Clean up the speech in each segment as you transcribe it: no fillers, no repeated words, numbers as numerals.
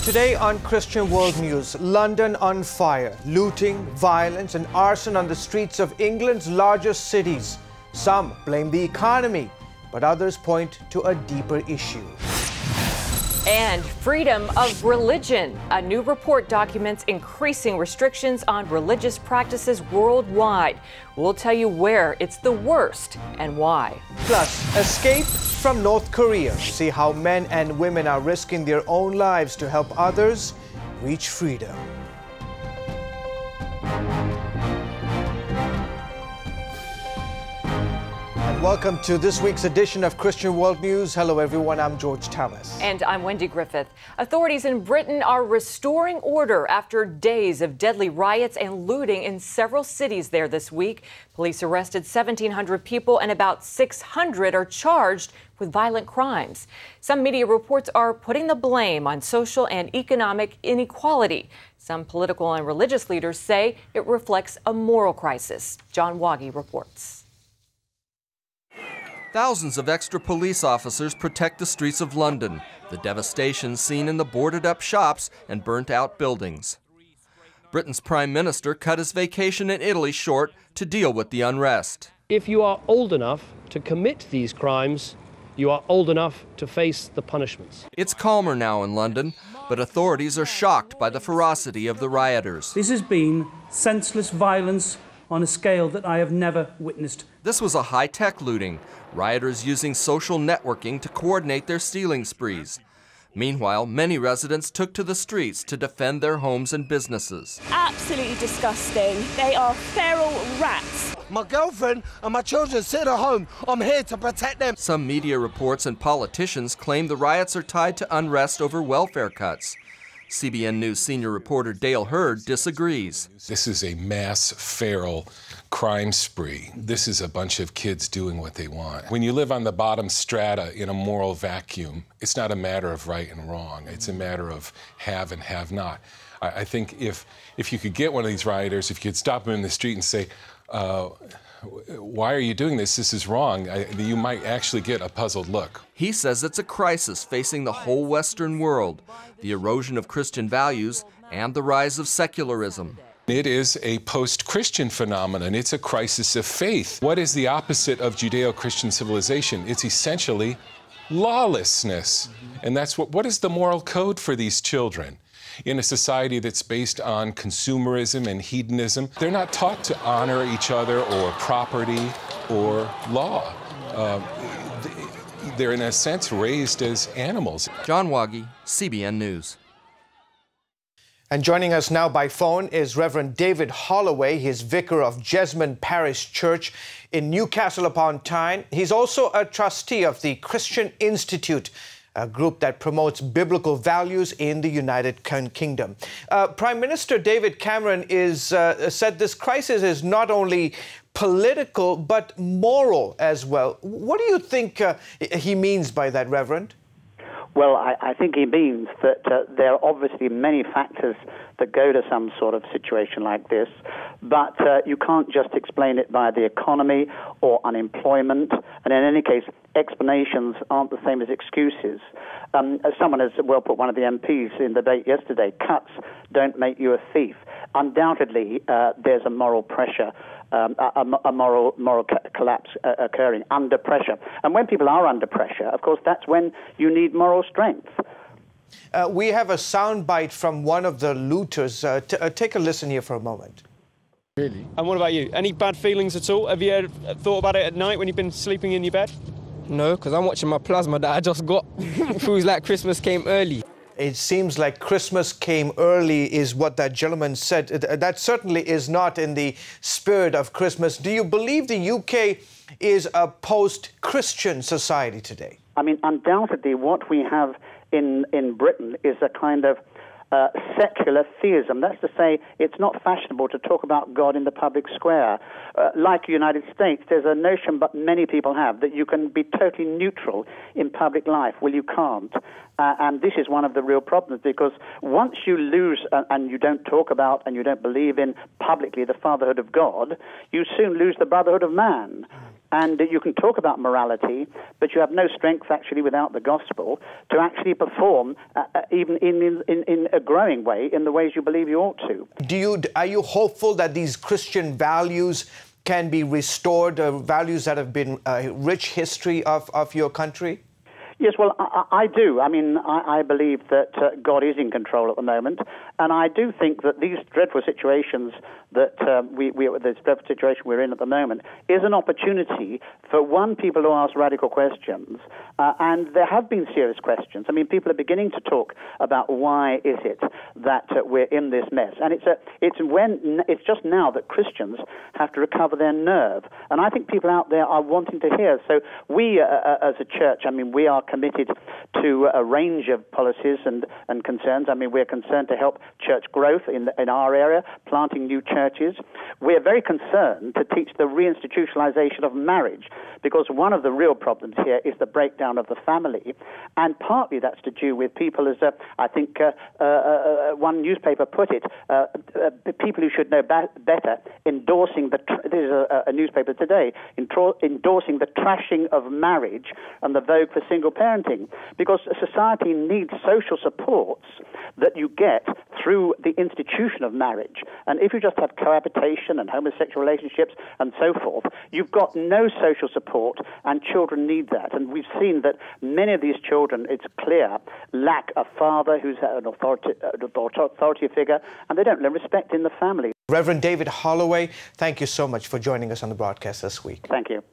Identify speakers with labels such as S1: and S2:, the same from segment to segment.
S1: Today on Christian World News, London on fire, looting, violence and arson on the streets of England's largest cities. Some blame the economy, but others point to a deeper issue.
S2: And freedom of religion. A new report documents increasing restrictions on religious practices worldwide. We'll tell you where it's the worst and why.
S1: Plus, escape from North Korea. See how men and women are risking their own lives to help others reach freedom. Welcome to this week's edition of Christian World News. Hello, everyone. I'm George Thomas.
S2: And I'm Wendy Griffith. Authorities in Britain are restoring order after days of deadly riots and looting in several cities there this week. Police arrested 1,700 people and about 600 are charged with violent crimes. Some media reports are putting the blame on social and economic inequality. Some political and religious leaders say it reflects a moral crisis. John Waggy reports.
S3: Thousands of extra police officers protect the streets of London, the devastation seen in the boarded-up shops and burnt-out buildings. Britain's Prime Minister cut his vacation in Italy short to deal with the unrest.
S4: If you are old enough to commit these crimes, you are old enough to face the punishments.
S3: It's calmer now in London, but authorities are shocked by the ferocity of the rioters.
S5: This has been senseless violence on a scale that I have never witnessed.
S3: This was a high-tech looting, rioters using social networking to coordinate their stealing sprees. Meanwhile, many residents took to the streets to defend their homes and businesses.
S6: Absolutely disgusting. They are feral rats.
S7: My girlfriend and my children sit at home. I'm here to protect them.
S3: Some media reports and politicians claim the riots are tied to unrest over welfare cuts. CBN News senior reporter Dale Hurd disagrees.
S8: This is a mass feral crime spree. This is a bunch of kids doing what they want. When you live on the bottom strata in a moral vacuum, it's not a matter of right and wrong. It's a matter of have and have not. I think if you could get one of these rioters, if you could stop them in the street and say, why are you doing this? This is wrong. You might actually get a puzzled look.
S3: He says it's a crisis facing the whole Western world, the erosion of Christian values and the rise of secularism.
S8: It is a post-Christian phenomenon. It's a crisis of faith. What is the opposite of Judeo-Christian civilization? It's essentially lawlessness. And that's what is the moral code for these children? In a society that's based on consumerism and hedonism, they're not taught to honor each other or property or law. They're, in a sense, raised as animals.
S3: John Waggy, CBN News.
S1: And joining us now by phone is Reverend David Holloway. He is vicar of Jesmond Parish Church in Newcastle upon Tyne. He's also a trustee of the Christian Institute, a group that promotes biblical values in the United Kingdom. Prime Minister David Cameron said this crisis is not only political, but moral as well. What do you think he means by that, Reverend?
S9: Well, I think he means that there are obviously many factors that go to some sort of situation like this, but you can't just explain it by the economy or unemployment, and in any case, explanations aren't the same as excuses. As someone has well put, one of the MPs in the debate yesterday, cuts don't make you a thief. Undoubtedly, there's a moral pressure, a moral collapse occurring under pressure. And when people are under pressure, of course, that's when you need moral strength.
S1: We have a soundbite from one of the looters. Take a listen here for a moment.
S4: Really? And what about you? Any bad feelings at all? Have you ever thought about it at night when you've been sleeping in your bed?
S10: No, because I'm watching my plasma that I just got. Feels like Christmas came early.
S1: It seems like Christmas came early is what that gentleman said. That certainly is not in the spirit of Christmas. Do you believe the UK is a post-Christian society today?
S9: I mean, undoubtedly what we have in Britain is a kind of secular theism. That's to say, it's not fashionable to talk about God in the public square. Like the United States, there's a notion, but many people have, that you can be totally neutral in public life. Well, you can't. And this is one of the real problems, because once you lose and you don't talk about and you don't believe in publicly the fatherhood of God, you soon lose the brotherhood of man. And you can talk about morality, but you have no strength actually without the gospel to actually perform even in a growing way in the ways you believe you ought to.
S1: Are you hopeful that these Christian values can be restored, values that have been a rich history of your country?
S9: Yes, well, I do. I mean, I believe that God is in control at the moment, and I do think that these dreadful situations that this dreadful situation we're in at the moment is an opportunity for people to ask radical questions, and there have been serious questions. I mean, people are beginning to talk about why is it that we're in this mess, and it's just now that Christians have to recover their nerve, and I think people out there are wanting to hear. So we, as a church, I mean, we are committed to a range of policies and concerns. I mean, we're concerned to help church growth in our area, planting new churches. We're very concerned to teach the reinstitutionalization of marriage, because one of the real problems here is the breakdown of the family, and partly that's to do with people, as I think one newspaper put it, people who should know better endorsing there's a newspaper today endorsing the trashing of marriage and the vogue for single parenting, because society needs social supports that you get through the institution of marriage. And if you just have cohabitation and homosexual relationships and so forth, you've got no social support, and children need that. And we've seen that many of these children, it's clear, lack a father who's an authority figure, and they don't learn respect in the family.
S1: Reverend David Holloway, thank you so much for joining us on the broadcast this week.
S9: Thank you.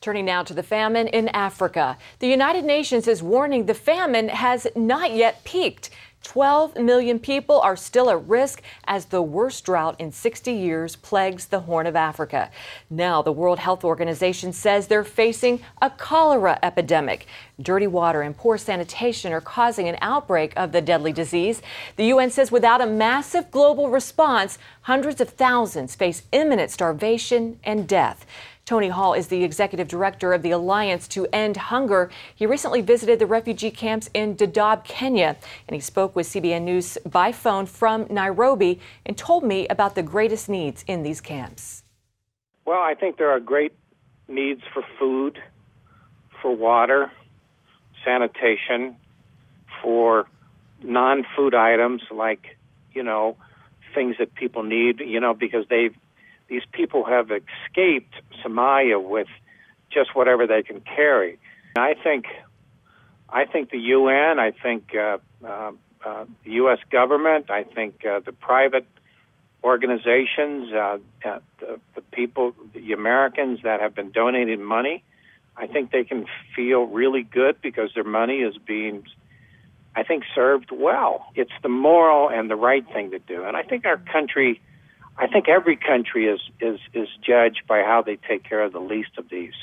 S2: Turning now to the famine in Africa. The United Nations is warning the famine has not yet peaked. 12 million people are still at risk as the worst drought in 60 years plagues the Horn of Africa. Now, the World Health Organization says they're facing a cholera epidemic. Dirty water and poor sanitation are causing an outbreak of the deadly disease. The UN says without a massive global response, hundreds of thousands face imminent starvation and death. Tony Hall is the executive director of the Alliance to End Hunger. He recently visited the refugee camps in Dadaab, Kenya, and he spoke with CBN News by phone from Nairobi and told me about the greatest needs in these camps.
S11: Well, I think there are great needs for food, for water, sanitation, for non-food items like, things that people need, because these people have escaped Somalia with just whatever they can carry. I think the UN, I think the U.S. government, I think the private organizations, the people, the Americans that have been donating money, I think they can feel really good because their money is being, I think, served well. It's the moral and the right thing to do. And I think our country, I think every country is judged by how they take care of the least of these.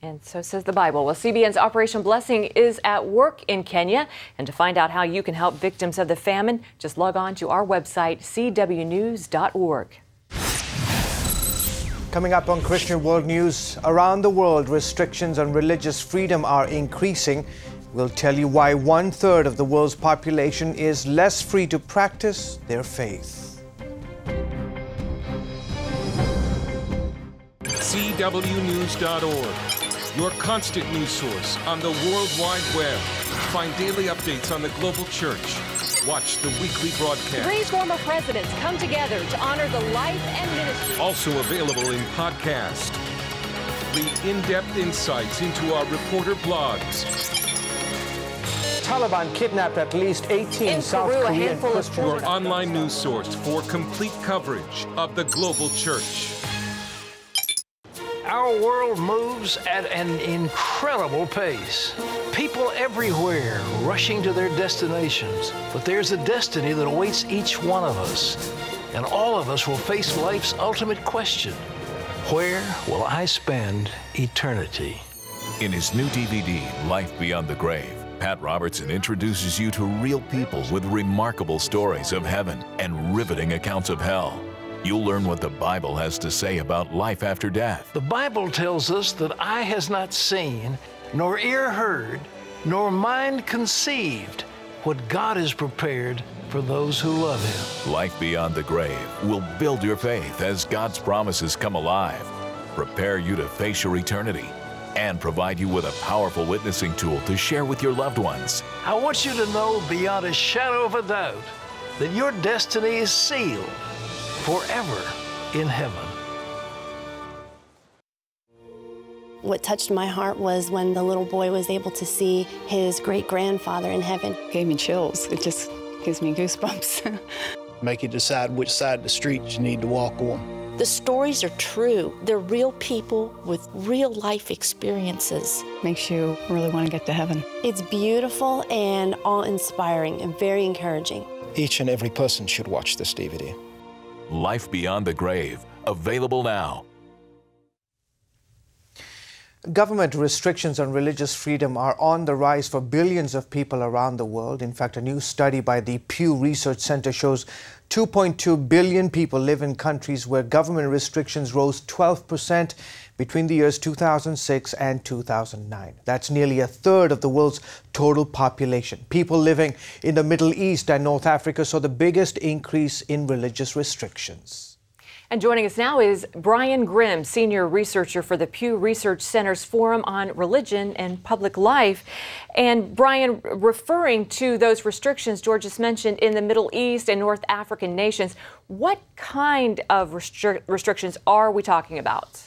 S2: And so says the Bible. Well, CBN's Operation Blessing is at work in Kenya. And to find out how you can help victims of the famine, just log on to our website, cwnews.org.
S1: Coming up on Christian World News, around the world, restrictions on religious freedom are increasing. We'll tell you why 1/3 of the world's population is less free to practice their faith.
S8: CWnews.org, your constant news source on the World Wide Web. Find daily updates on the global church. Watch the weekly broadcast.
S12: 3 former presidents come together to honor the life and ministry.
S8: Also available in podcast. The in-depth insights into our reporter blogs.
S1: Taliban kidnapped at least 18 South Korean Christians.
S8: Your online news source for complete coverage of the global church.
S13: Our world moves at an incredible pace. People everywhere rushing to their destinations. But there's a destiny that awaits each one of us. And all of us will face life's ultimate question. Where will I spend eternity?
S14: In his new DVD, Life Beyond the Grave, Pat Robertson introduces you to real people with remarkable stories of heaven and riveting accounts of hell. You'll learn what the Bible has to say about life after death.
S13: The Bible tells us that eye has not seen, nor ear heard, nor mind conceived what God has prepared for those who love Him.
S14: Life Beyond the Grave will build your faith as God's promises come alive. prepare you to face your eternity, and provide you with a powerful witnessing tool to share with your loved ones.
S13: I want you to know beyond a shadow of a doubt that your destiny is sealed forever in heaven.
S15: What touched my heart was when the little boy was able to see his great-grandfather in heaven.
S16: It gave me chills. It just gives me goosebumps.
S17: Make you decide which side of the street you need to walk on.
S18: The stories are true. They're real people with real life experiences.
S16: Makes you really want to get to heaven.
S15: It's beautiful and awe-inspiring and very encouraging.
S17: Each and every person should watch this DVD.
S14: Life Beyond the Grave, available now.
S1: Government restrictions on religious freedom are on the rise for billions of people around the world. In fact, a new study by the Pew Research Center shows 2.2 billion people live in countries where government restrictions rose 12% between the years 2006 and 2009. That's nearly a third of the world's total population. People living in the Middle East and North Africa saw the biggest increase in religious restrictions.
S2: And joining us now is Brian Grimm, senior researcher for the Pew Research Center's Forum on Religion and Public Life. And Brian, referring to those restrictions George just mentioned in the Middle East and North African nations, what kind of restrictions are we talking about?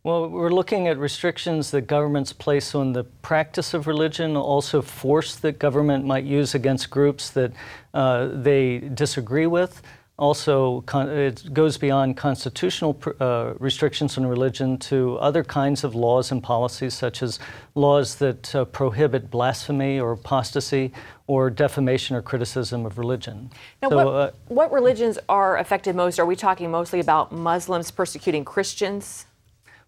S19: Well, we're looking at restrictions that governments place on the practice of religion, also force that government might use against groups that they disagree with. Also, it goes beyond constitutional restrictions on religion to other kinds of laws and policies, such as laws that prohibit blasphemy or apostasy or defamation or criticism of religion.
S2: Now, so, what religions are affected most? Are we talking mostly about Muslims persecuting Christians?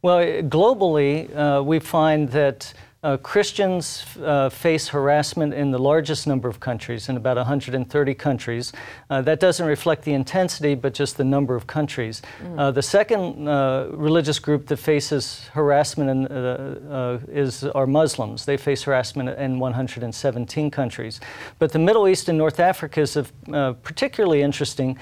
S19: Well, globally, we find that Christians face harassment in the largest number of countries, in about 130 countries. That doesn't reflect the intensity, but just the number of countries. The second religious group that faces harassment are Muslims. They face harassment in 117 countries. But the Middle East and North Africa is a particularly interesting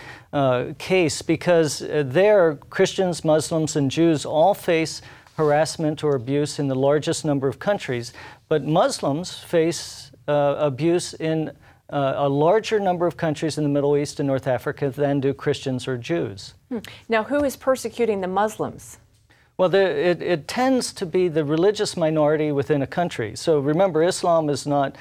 S19: case because there Christians, Muslims, and Jews all face harassment or abuse in the largest number of countries, but Muslims face abuse in a larger number of countries in the Middle East and North Africa than do Christians or Jews.
S2: Now, who is persecuting the Muslims?
S19: Well, it tends to be the religious minority within a country. So remember, Islam is not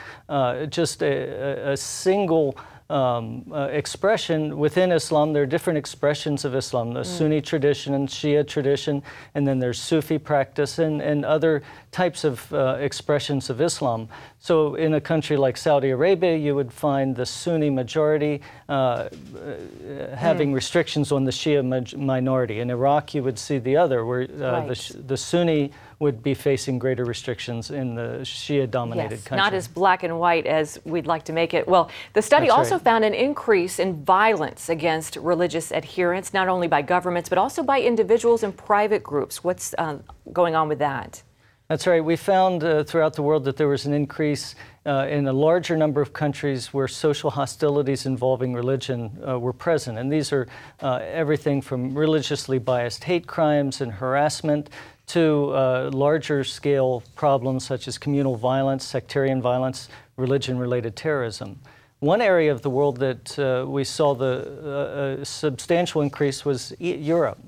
S19: just a single expression. Within Islam, there are different expressions of Islam, the Sunni tradition and Shia tradition, and then there's Sufi practice and other types of expressions of Islam. So in a country like Saudi Arabia, you would find the Sunni majority having restrictions on the Shia minority. In Iraq, you would see the other, where the Sunni would be facing greater restrictions in the Shia-dominated country.
S2: Not as black and white as we'd like to make it. Well, the study also found an increase in violence against religious adherents, not only by governments, but also by individuals and private groups. What's going on with that?
S19: That's right. We found throughout the world that there was an increase in a larger number of countries where social hostilities involving religion were present. And these are everything from religiously biased hate crimes and harassment to larger scale problems such as communal violence, sectarian violence, religion-related terrorism. One area of the world that we saw the substantial increase was Europe.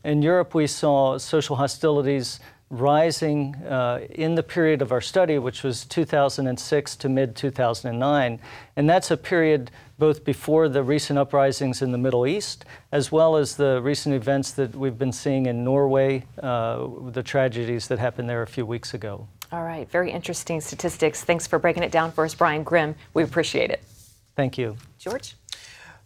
S19: In Europe, we saw social hostilities rising in the period of our study, which was 2006 to mid-2009. And that's a period both before the recent uprisings in the Middle East, as well as the recent events that we've been seeing in Norway, the tragedies that happened there a few weeks ago.
S2: All right, very interesting statistics. Thanks for breaking it down for us, Brian Grimm. We appreciate it.
S19: Thank you.
S2: George?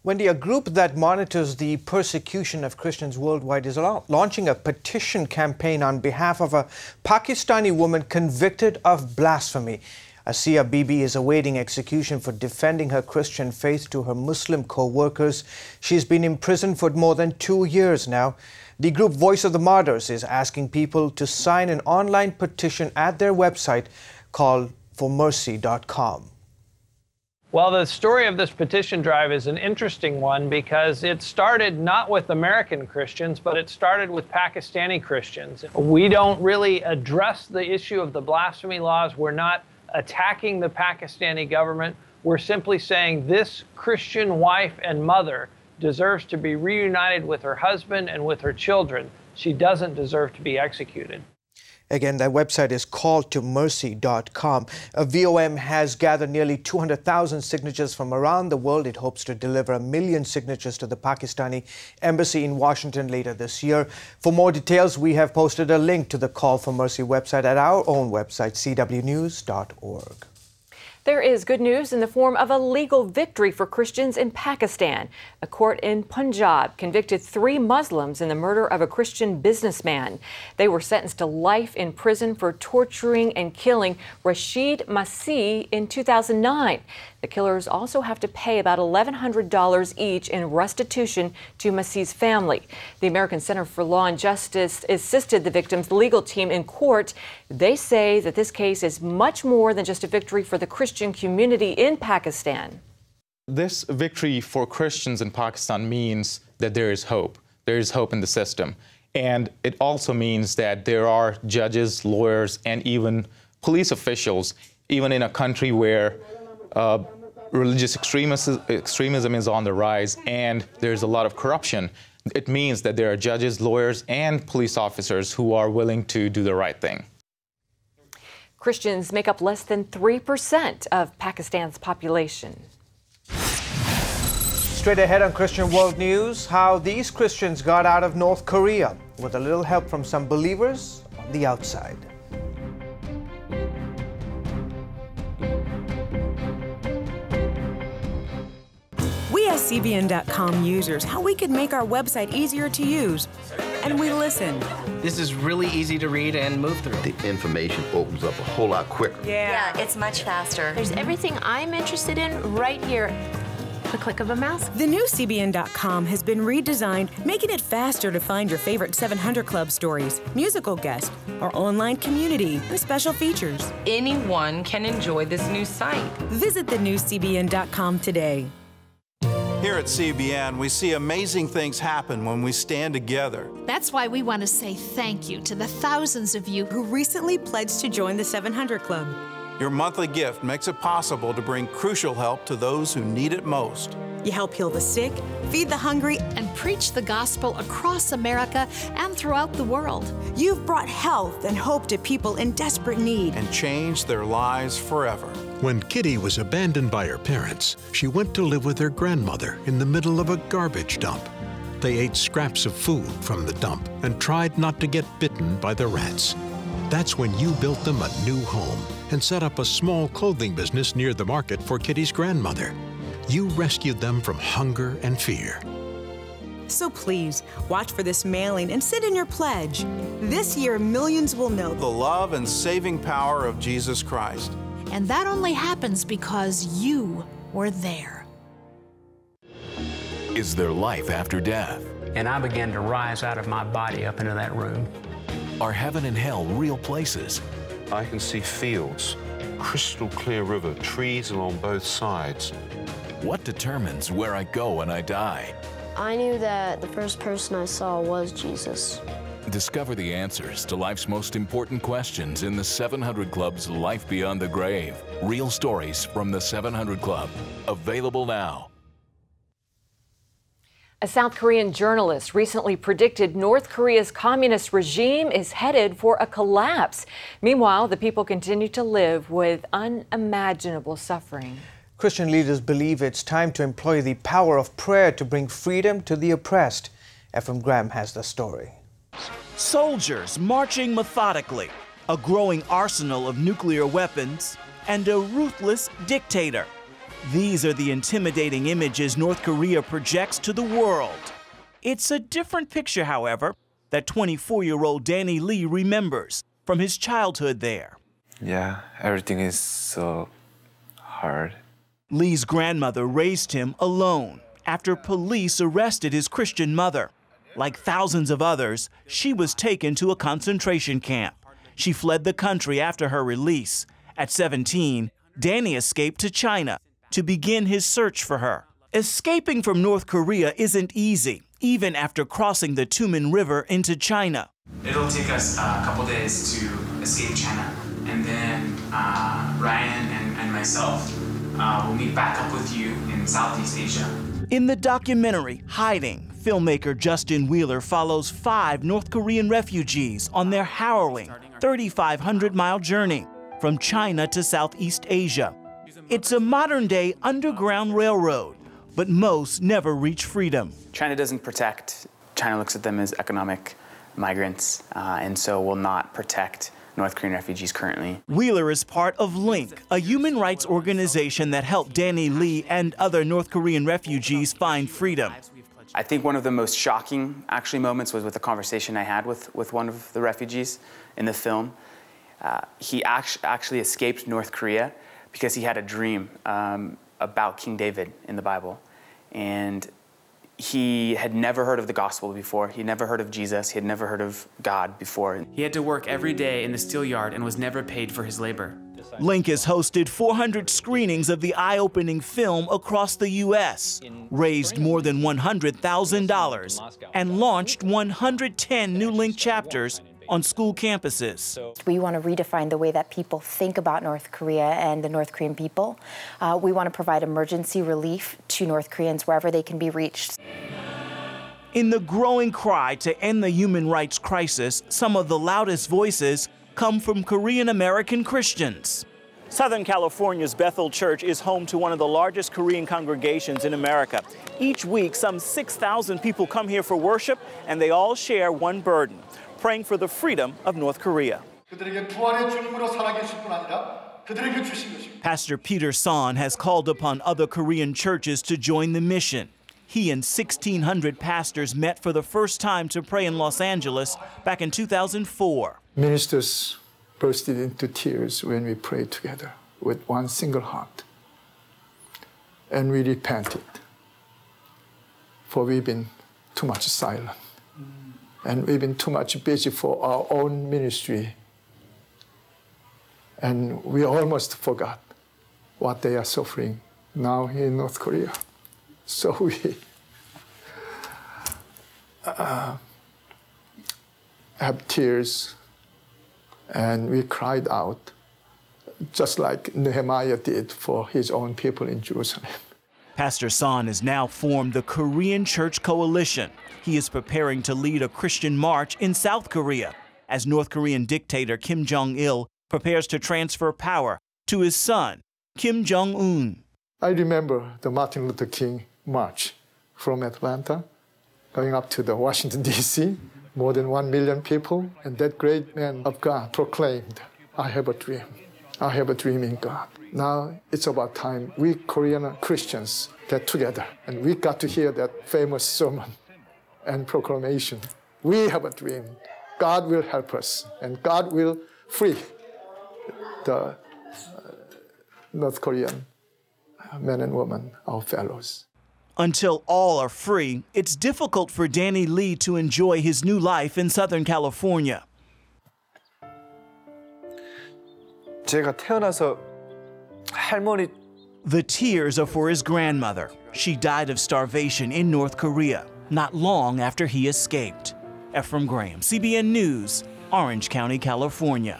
S1: Wendy, a group that monitors the persecution of Christians worldwide is launching a petition campaign on behalf of a Pakistani woman convicted of blasphemy. Asiya Bibi is awaiting execution for defending her Christian faith to her Muslim co-workers. She's been imprisoned for more than 2 years now. The group Voice of the Martyrs is asking people to sign an online petition at their website called formercy.com.
S20: Well, the story of this petition drive is an interesting one because it started not with American Christians, but it started with Pakistani Christians. We don't really address the issue of the blasphemy laws. We're not attacking the Pakistani government. We're simply saying this Christian wife and mother deserves to be reunited with her husband and with her children. She doesn't deserve to be executed.
S1: Again, that website is calltomercy.com. VOM has gathered nearly 200,000 signatures from around the world. It hopes to deliver 1 million signatures to the Pakistani embassy in Washington later this year. For more details, we have posted a link to the Call for Mercy website at our own website, cwnews.org.
S2: There is good news in the form of a legal victory for Christians in Pakistan. A court in Punjab convicted 3 Muslims in the murder of a Christian businessman. They were sentenced to life in prison for torturing and killing Rashid Masih in 2009. The killers also have to pay about $1,100 each in restitution to Masih's family. The American Center for Law and Justice assisted the victims' legal team in court. They say that this case is much more than just a victory for the Christian community in Pakistan.
S21: This victory for Christians in Pakistan means that there is hope. There is hope in the system. And it also means that there are judges, lawyers, and even police officials, even in a country where religious extremism is on the rise and there's a lot of corruption. It means that there are judges, lawyers, and police officers who are willing to do the right thing.
S2: Christians make up less than 3% of Pakistan's population.
S1: Straight ahead on Christian World News, how these Christians got out of North Korea with a little help from some believers on the outside.
S22: We asked CBN.com users how we could make our website easier to use, and we listened.
S23: This is really easy to read and move through.
S24: The information opens up a whole lot quicker.
S25: Yeah, it's much faster. There's everything I'm interested in right here. The click of a mouse.
S22: The new CBN.com has been redesigned, making it faster to find your favorite 700 Club stories, musical guests, our online community, and special features.
S26: Anyone can enjoy this new site.
S22: Visit the new CBN.com today.
S27: Here at CBN, we see amazing things happen when we stand together.
S28: That's why we want to say thank you to the thousands of you
S22: who recently pledged to join the 700 Club.
S27: Your monthly gift makes it possible to bring crucial help to those who need it most.
S22: You help heal the sick, feed the hungry,
S28: and preach the gospel across America and throughout the world.
S22: You've brought health and hope to people in desperate need.
S27: And changed their lives forever.
S29: When Kitty was abandoned by her parents, she went to live with her grandmother in the middle of a garbage dump. They ate scraps of food from the dump and tried not to get bitten by the rats. That's when you built them a new home and set up a small clothing business near the market for Kitty's grandmother. You rescued them from hunger and fear.
S22: So please, watch for this mailing and send in your pledge. This year, millions will know
S27: the love and saving power of Jesus Christ.
S28: And that only happens because you were there.
S14: Is there life after death?
S30: And I began to rise out of my body up into that room.
S14: Are heaven and hell real places?
S31: I can see fields, crystal clear river, trees along both sides.
S14: What determines where I go when I die?
S32: I knew that the first person I saw was Jesus.
S14: Discover the answers to life's most important questions in the 700 Club's Life Beyond the Grave. Real stories from the 700 Club. Available now.
S2: A South Korean journalist recently predicted North Korea's communist regime is headed for a collapse. Meanwhile, the people continue to live with unimaginable suffering.
S1: Christian leaders believe it's time to employ the power of prayer to bring freedom to the oppressed. Ephraim Graham has the story.
S33: Soldiers marching methodically, a growing arsenal of nuclear weapons, and a ruthless dictator. These are the intimidating images North Korea projects to the world. It's a different picture, however, that 24-year-old Danny Lee remembers from his childhood there.
S34: Yeah, everything is so hard.
S33: Lee's grandmother raised him alone after police arrested his Christian mother. Like thousands of others, she was taken to a concentration camp. She fled the country after her release. At 17, Danny escaped to China to begin his search for her. Escaping from North Korea isn't easy, even after crossing the Tumen River into China.
S3: It'll take us a couple days to escape China, and then Ryan and myself will meet back up with you in Southeast Asia.
S33: In the documentary, Hiding, filmmaker Justin Wheeler follows 5 North Korean refugees on their harrowing 3,500-mile journey from China to Southeast Asia. It's a modern-day underground railroad, but most never reach freedom.
S34: China doesn't protect. China looks at them as economic migrants, and so will not protect North Korean refugees currently.
S33: Wheeler is part of LINK, a human rights organization that helped Danny Lee and other North Korean refugees find freedom.
S34: I think one of the most shocking, moments was with the conversation I had with one of the refugees in the film. He actually escaped North Korea because he had a dream about King David in the Bible. And he had never heard of the gospel before. He had never heard of Jesus. He had never heard of God before.
S3: He had to work every day in the steel yard and was never paid for his labor.
S33: LINK has hosted 400 screenings of the eye-opening film across the U.S., raised more than $100,000, and launched 110 new LINK chapters on school campuses.
S4: We want to redefine the way that people think about North Korea and the North Korean people. We want to provide emergency relief to North Koreans wherever they can be reached.
S33: In the growing cry to end the human rights crisis, some of the loudest voices come from Korean American Christians. Southern California's Bethel Church is home to one of the largest Korean congregations in America. Each week, some 6,000 people come here for worship, and they all share one burden: praying for the freedom of North Korea. Pastor Peter Son has called upon other Korean churches to join the mission. He and 1,600 pastors met for the first time to pray in Los Angeles back in 2004.
S5: Ministers bursted into tears when we prayed together with one single heart. And we repented, for we've been too much silent. And we've been too much busy for our own ministry. And we almost forgot what they are suffering now in North Korea. So we have tears, and we cried out, just like Nehemiah did for his own people in Jerusalem.
S33: Pastor Son has now formed the Korean Church Coalition. He is preparing to lead a Christian march in South Korea as North Korean dictator Kim Jong-il prepares to transfer power to his son, Kim Jong-un.
S5: I remember the Martin Luther King march from Atlanta going up to the Washington, D.C., more than 1 million people, and that great man of God proclaimed, "I have a dream. I have a dream in God." Now it's about time we Korean Christians get together, and we got to hear that famous sermon and proclamation. We have a dream. God will help us, and God will free the North Korean men and women, our fellows.
S33: Until all are free, it's difficult for Danny Lee to enjoy his new life in Southern California.
S6: 제가 태어나서 할머니.
S33: The tears are for his grandmother. She died of starvation in North Korea not long after he escaped. Ephraim Graham, CBN News, Orange County, California.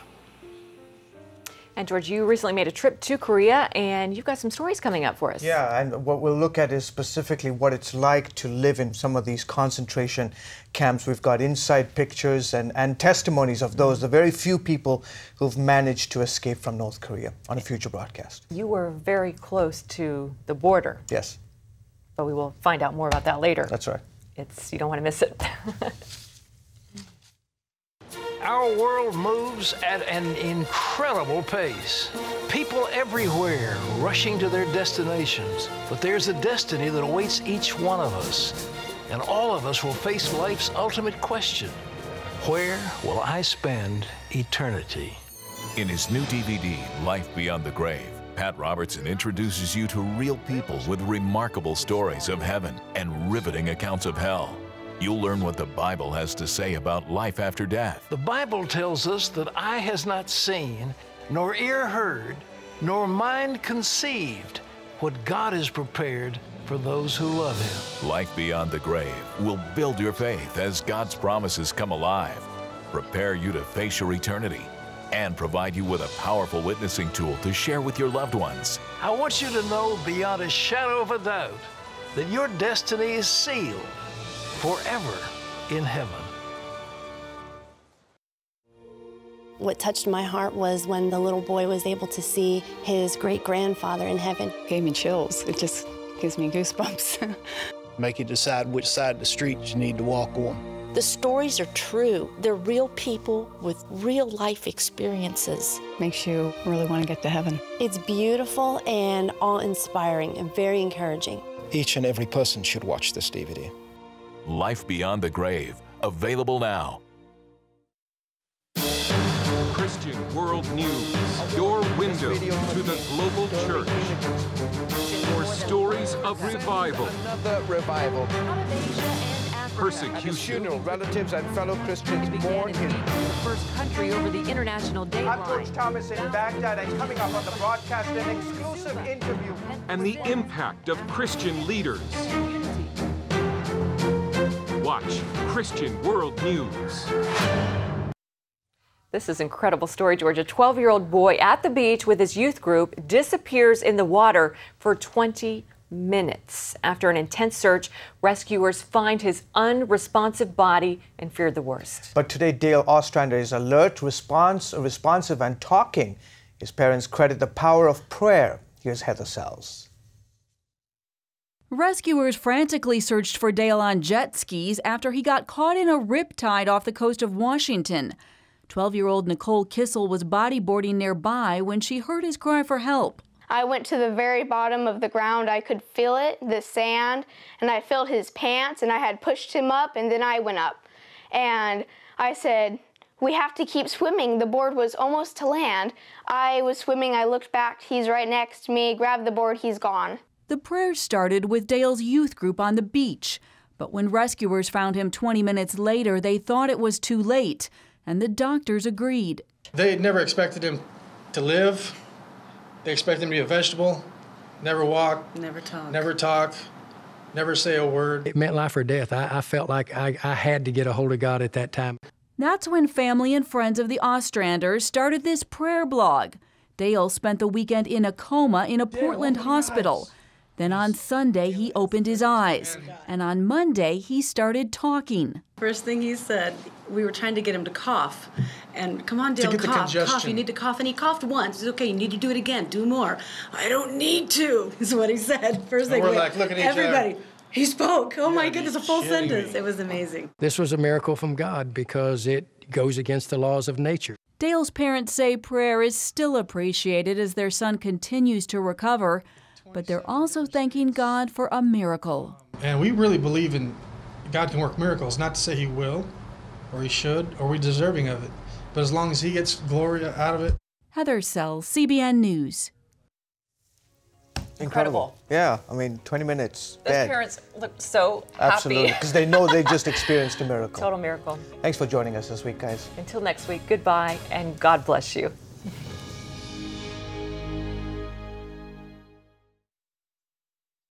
S2: And George, you recently made a trip to Korea, and you've got some stories coming up for us.
S1: Yeah, and what we'll look at is specifically what it's like to live in some of these concentration camps. We've got inside pictures and testimonies of those, the very few people who've managed to escape from North Korea, on a future broadcast.
S2: You were very close to the border.
S1: Yes.
S2: But we will find out more about that later.
S1: That's right.
S2: You don't want to miss it.
S7: Our world moves at an incredible pace. People everywhere rushing to their destinations. But there's a destiny that awaits each one of us. And all of us will face life's ultimate question. Where will I spend eternity?
S14: In his new DVD, Life Beyond the Grave, Pat Robertson introduces you to real people with remarkable stories of heaven and riveting accounts of hell. You'll learn what the Bible has to say about life after death.
S7: The Bible tells us that eye has not seen, nor ear heard, nor mind conceived what God has prepared for those who love Him.
S14: Life Beyond the Grave will build your faith as God's promises come alive, prepare you to face your eternity, and provide you with a powerful witnessing tool to share with your loved ones.
S7: I want you to know beyond a shadow of a doubt that your destiny is sealed forever in heaven.
S32: What touched my heart was when the little boy was able to see his great-grandfather in heaven.
S8: Gave me chills. It just gives me goosebumps.
S9: Make you decide which side of the street you need to walk on.
S10: The stories are true. They're real people with real life experiences.
S8: Makes you really want to get to heaven.
S32: It's beautiful and awe-inspiring and very encouraging.
S9: Each and every person should watch this DVD.
S14: Life Beyond the Grave, available now.
S11: Christian World News, your window to the global church. For stories of revival,
S1: Another revival.
S11: persecution,
S1: Funeral, relatives and fellow Christians mourn his
S2: the first country over the international date
S1: I'm
S2: line.
S1: George Thomas in Baghdad, and coming up on the broadcast, an exclusive interview.
S11: and the impact of Christian leaders. Watch Christian World News.
S2: This is an incredible story, George. A 12-year-old boy at the beach with his youth group disappears in the water for 20 minutes. After an intense search, rescuers find his unresponsive body and feared the worst.
S1: But today, Dale Ostrander is alert, responsive, and talking. His parents credit the power of prayer. Here's Heather Sells.
S12: Rescuers frantically searched for Dale on jet skis after he got caught in a riptide off the coast of Washington. 12-year-old Nicole Kissel was bodyboarding nearby when she heard his cry for help.
S13: I went to the very bottom of the ground. I could feel it, the sand, and I felt his pants, and I had pushed him up, and then I went up. And I said, we have to keep swimming. The board was almost to land. I was swimming, I looked back, he's right next to me, grabbed the board, he's gone.
S12: The prayers started with Dale's youth group on the beach. But when rescuers found him 20 minutes later, they thought it was too late, and the doctors agreed.
S15: They never expected him to live. They expected him to be a vegetable, never walk, never talk, never say a word.
S30: It meant life or death. I felt like I had to get a hold of God at that time.
S12: That's when family and friends of the Ostranders started this prayer blog. Dale spent the weekend in a coma in a Portland hospital. Then on Sunday, he opened his eyes. And on Monday, he started talking.
S16: First thing he said, we were trying to get him to cough. And come on, Dale, cough. You need to cough. And he coughed once. It's okay, you need to do it again. Do more. I don't need to, is what he said. First thing,
S15: we're like, look at each
S16: everybody.
S15: other.
S16: He spoke. Oh my goodness, a full sentence. It was amazing.
S30: This was a miracle from God because it goes against the laws of nature.
S12: Dale's parents say prayer is still appreciated as their son continues to recover, but they're also thanking God for a miracle.
S15: And we really believe in God can work miracles, not to say he will, or he should, or we're deserving of it. But as long as he gets glory out of it.
S12: Heather Sells, CBN News.
S1: Incredible. Yeah, I mean, 20 minutes.
S2: Those
S1: dead.
S2: parents look so
S1: Absolutely,
S2: happy.
S1: because they know they just experienced a miracle.
S2: Total miracle.
S1: Thanks for joining us this week, guys.
S2: Until next week, goodbye, and God bless you.